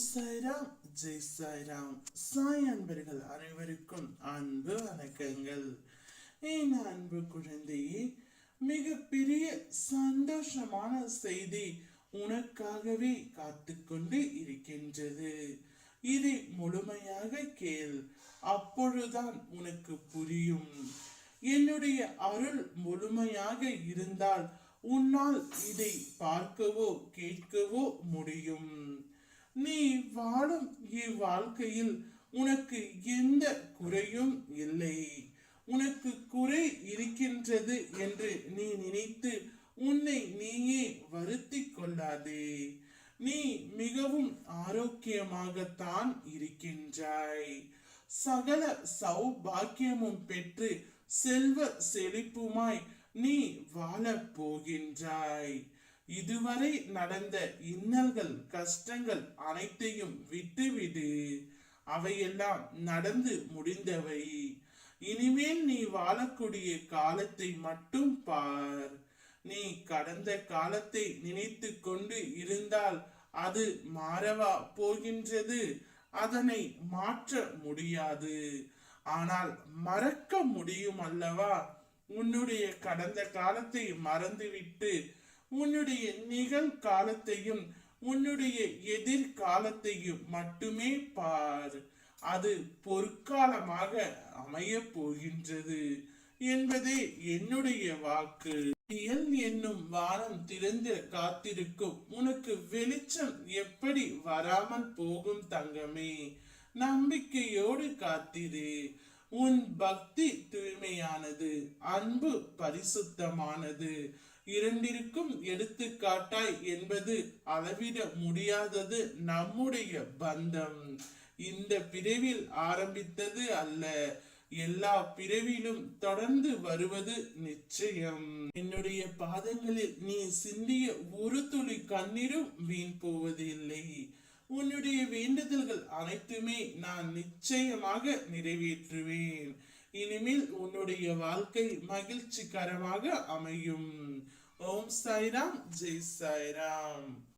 சாய்ராம், ஜெய் சாய்ராம். சாய் அன்பர்கள் அனைவருக்கும் அன்பு வணக்கங்கள். என் அன்பு குழந்தையே, மிகப்பெரிய சந்தோஷமான செய்தி உனக்காகவே காத்துக்கொண்டு இருக்கின்றது. இதை முழுமையாக கேள், அப்பொழுதுதான் உனக்கு புரியும். என்னுடைய அருள் முழுமையாக இருந்தால் உன்னால் இதை பார்க்கவோ கேட்கவோ முடியும். நீ வாழும் இவ்வாழ்க்கையில் உனக்கு எந்த குறையும் இல்லை. உனக்கு குறை இருக்கின்றது என்று நீ நினைத்து உன்னை நீயே வருத்தி கொள்ளாதே. நீ மிகவும் ஆரோக்கியமாகத்தான் இருக்கின்றாய். சகல சௌபாக்கியமும் பெற்று செல்வ செழிப்புமாய் நீ வாழப் போகின்றாய். இதுவரை நடந்த இன்னல்கள் கஷ்டங்கள் அனைத்தையும் விட்டுவிடு. அவையெல்லாம் நடந்து முடிந்தவை. இனிமேல் நீ வாழக்கூடிய காலத்தை மட்டும் பார். நீ கடந்த காலத்தை நினைத்து கொண்டு இருந்தால் அது மாறவா போகின்றது? அதனை மாற்ற முடியாது. ஆனால் மறக்க முடியும் அல்லவா? உன்னுடைய கடந்த காலத்தை மறந்துவிட்டு உன்னுடைய நிகழ்காலத்தையும் உன்னுடைய எதிர்காலத்தையும் மட்டுமே பார். அது பொற்காலமாக அமைய போகின்றது என்பதே என்னுடைய வாக்கு. என்னும் வானம் திறந்து காத்திருக்கும். உனக்கு வெளிச்சம் எப்படி வராமல் போகும் தங்கமே? நம்பிக்கையோடு காத்திரு. உன் பக்தி தூய்மையானது, அன்பு பரிசுத்தமானது. இரண்டிற்கும் எடுத்துக்காட்டாய் என்பது அளவிட முடியாதது நம்முடைய பந்தம். இந்த பிறவியில் ஆரம்பித்தது அல்ல, எல்லா பிறவிலும் தொடர்ந்து வருவது நிச்சயம். என்னுடைய பாதங்களில் நீ சிந்திய ஒரு துளி கண்ணீரும் வீண் போவது இல்லை. உன்னுடைய வேண்டுதல்கள் அனைத்துமே நான் நிச்சயமாக நிறைவேற்றுவேன். இனிமேல் உன்னுடைய வாழ்க்கை மகிழ்ச்சிகரமாக அமையும். ஓம் சாய்ராம், ஜெய் சாய்ராம்.